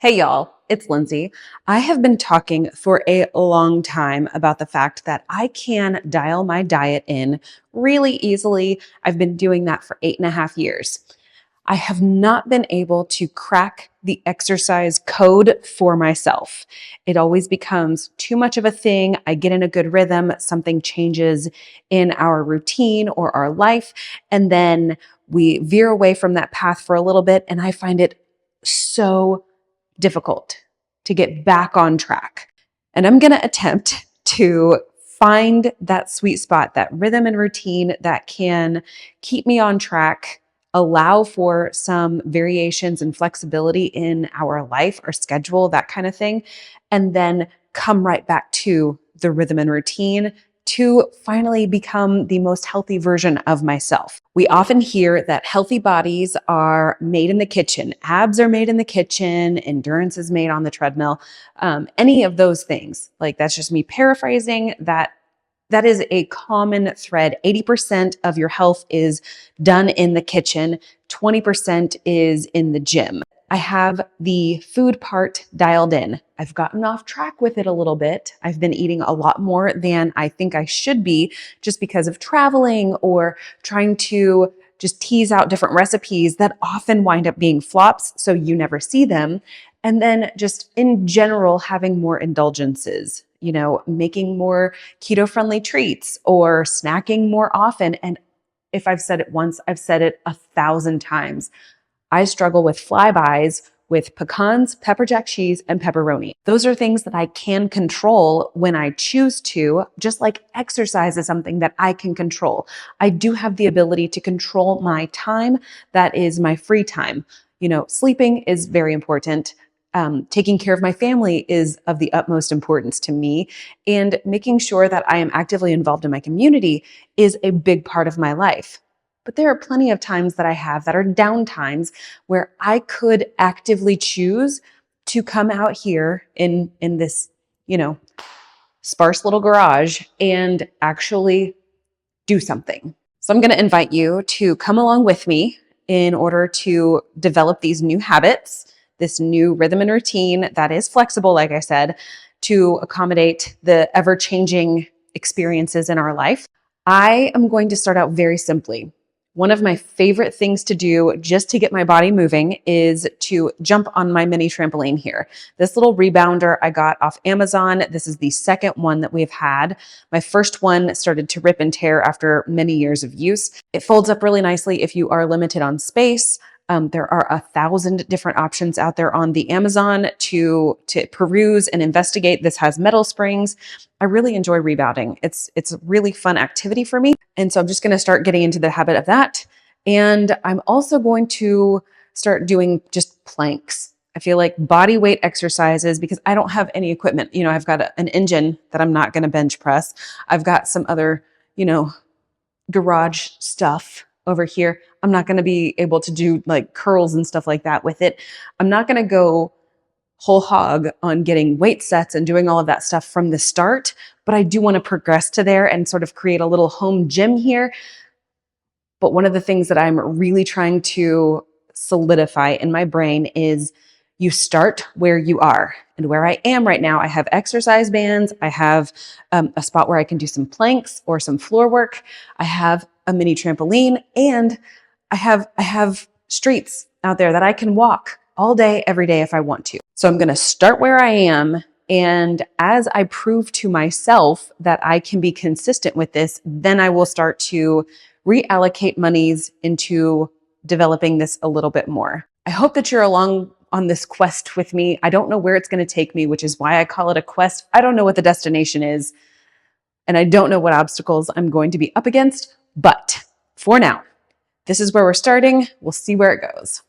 Hey y'all, it's Lindsey. I have been talking for a long time about the fact that I can dial my diet in really easily. I've been doing that for 8.5 years. I have not been able to crack the exercise code for myself. It always becomes too much of a thing. I get in a good rhythm, something changes in our routine or our life, and then we veer away from that path for a little bit, and I find it so difficult to get back on track. And I'm going to attempt to find that sweet spot, that rhythm and routine that can keep me on track, allow for some variations and flexibility in our life, our schedule, that kind of thing, and then come right back to the rhythm and routine to finally become the most healthy version of myself. We often hear that healthy bodies are made in the kitchen. Abs are made in the kitchen. Endurance is made on the treadmill. Any of those things. Like, that's just me paraphrasing. That is a common thread. 80% of your health is done in the kitchen. 20% is in the gym. I have the food part dialed in. I've gotten off track with it a little bit. I've been eating a lot more than I think I should be just because of traveling or trying to just tease out different recipes that often wind up being flops, so you never see them. And then just in general, having more indulgences, making more keto-friendly treats or snacking more often. And if I've said it once, I've said it 1,000 times. I struggle with flybys with pecans, pepper jack cheese, and pepperoni. Those are things that I can control when I choose to, just like exercise is something that I can control. I do have the ability to control my time. That is my free time. Sleeping is very important. Taking care of my family is of the utmost importance to me, and making sure that I am actively involved in my community is a big part of my life. But there are plenty of times that I have that are down times where I could actively choose to come out here in this, sparse little garage and actually do something. So I'm going to invite you to come along with me in order to develop these new habits, this new rhythm and routine that is flexible, like I said, to accommodate the ever-changing experiences in our life. I am going to start out very simply. One of my favorite things to do just to get my body moving is to jump on my mini trampoline here. This little rebounder I got off Amazon. This is the second one that we've had. My first one started to rip and tear after many years of use. It folds up really nicely if you are limited on space. There are 1,000 different options out there on the Amazon to peruse and investigate. This has metal springs. I really enjoy rebounding. It's a really fun activity for me. And so I'm just going to start getting into the habit of that. And I'm also going to start doing just planks. I feel like body weight exercises, because I don't have any equipment. I've got an engine that I'm not going to bench press. I've got some other, garage stuff over here. I'm not going to be able to do like curls and stuff like that with it. I'm not going to go whole hog on getting weight sets and doing all of that stuff from the start, but I do want to progress to there and sort of create a little home gym here. But one of the things that I'm really trying to solidify in my brain is you start where you are. And where I am right now, I have exercise bands. I have a spot where I can do some planks or some floor work. I have a mini trampoline, and I have streets out there that I can walk all day, every day if I want to. So I'm going to start where I am. And as I prove to myself that I can be consistent with this, then I will start to reallocate monies into developing this a little bit more. I hope that you're along on this quest with me. I don't know where it's going to take me, which is why I call it a quest. I don't know what the destination is, and I don't know what obstacles I'm going to be up against. But for now, this is where we're starting. We'll see where it goes.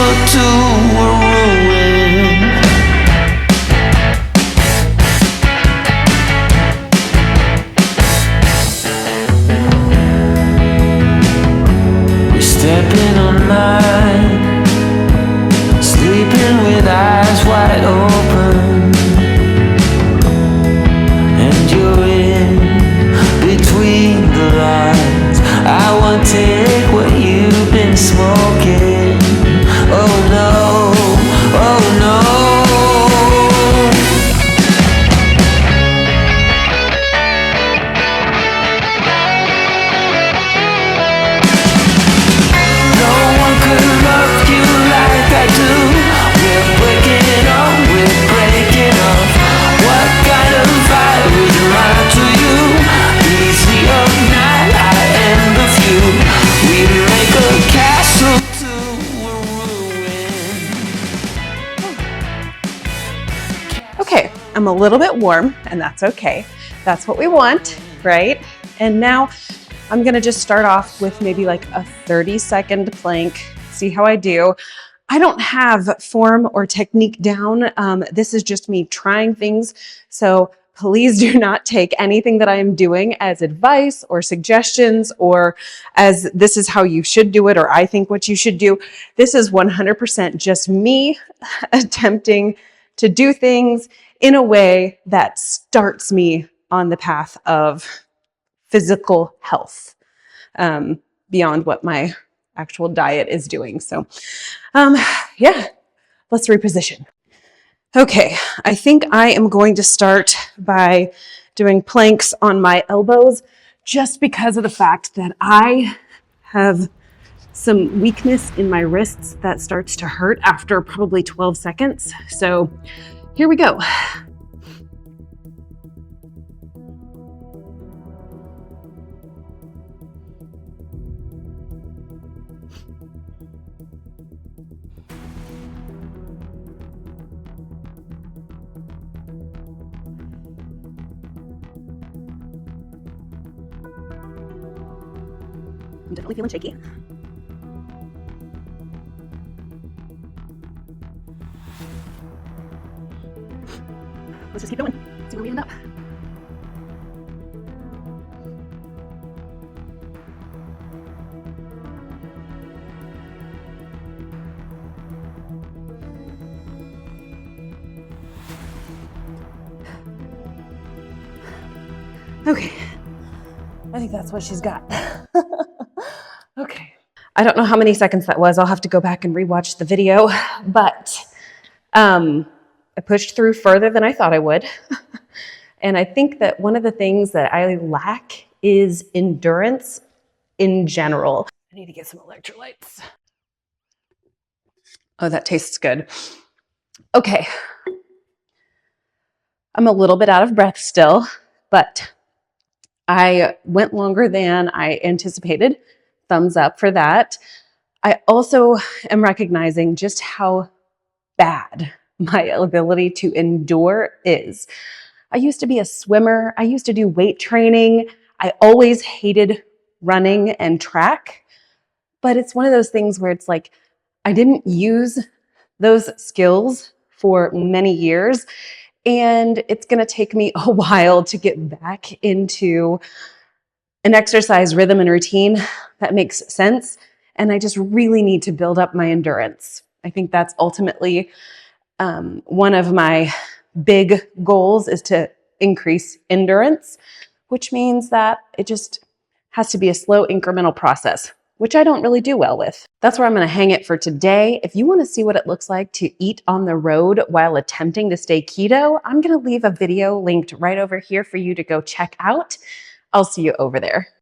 to a ruin. We're stepping on mine, sleeping with eyes wide open, and you're in between the lines. I won't take what you've been smoking. Oh no, oh no. No one could love you like I do. We're breaking up, we're breaking up. What kind of vibe is mine to you? Easy of night, I am the few. We make a castle to a ruin. Okay, I'm a little bit warm, and that's okay. That's what we want, right? And now I'm gonna just start off with maybe like a 30-second plank, see how I do. I don't have form or technique down. This is just me trying things. So please do not take anything that I am doing as advice or suggestions or as this is how you should do it or I think what you should do. This is 100% just me attempting to do things in a way that starts me on the path of physical health, beyond what my actual diet is doing. So, yeah, let's reposition. Okay, I think I am going to start by doing planks on my elbows just because of the fact that I have some weakness in my wrists that starts to hurt after probably 12 seconds. So here we go. I'm definitely feeling shaky. Let's just keep going, see where we end up. Okay, I think that's what she's got. Okay. I don't know how many seconds that was. I'll have to go back and rewatch the video, but I pushed through further than I thought I would. And I think that one of the things that I lack is endurance in general. I need to get some electrolytes. Oh, that tastes good. Okay. I'm a little bit out of breath still, but I went longer than I anticipated. Thumbs up for that. I also am recognizing just how bad my ability to endure is. I used to be a swimmer. I used to do weight training. I always hated running and track, but it's one of those things where it's like, I didn't use those skills for many years, and it's going to take me a while to get back into an exercise rhythm and routine that makes sense. And I just really need to build up my endurance. I think that's ultimately one of my big goals is to increase endurance, which means that it just has to be a slow incremental process, which I don't really do well with. That's where I'm going to hang it for today. If you want to see what it looks like to eat on the road while attempting to stay keto, I'm going to leave a video linked right over here for you to go check out. I'll see you over there.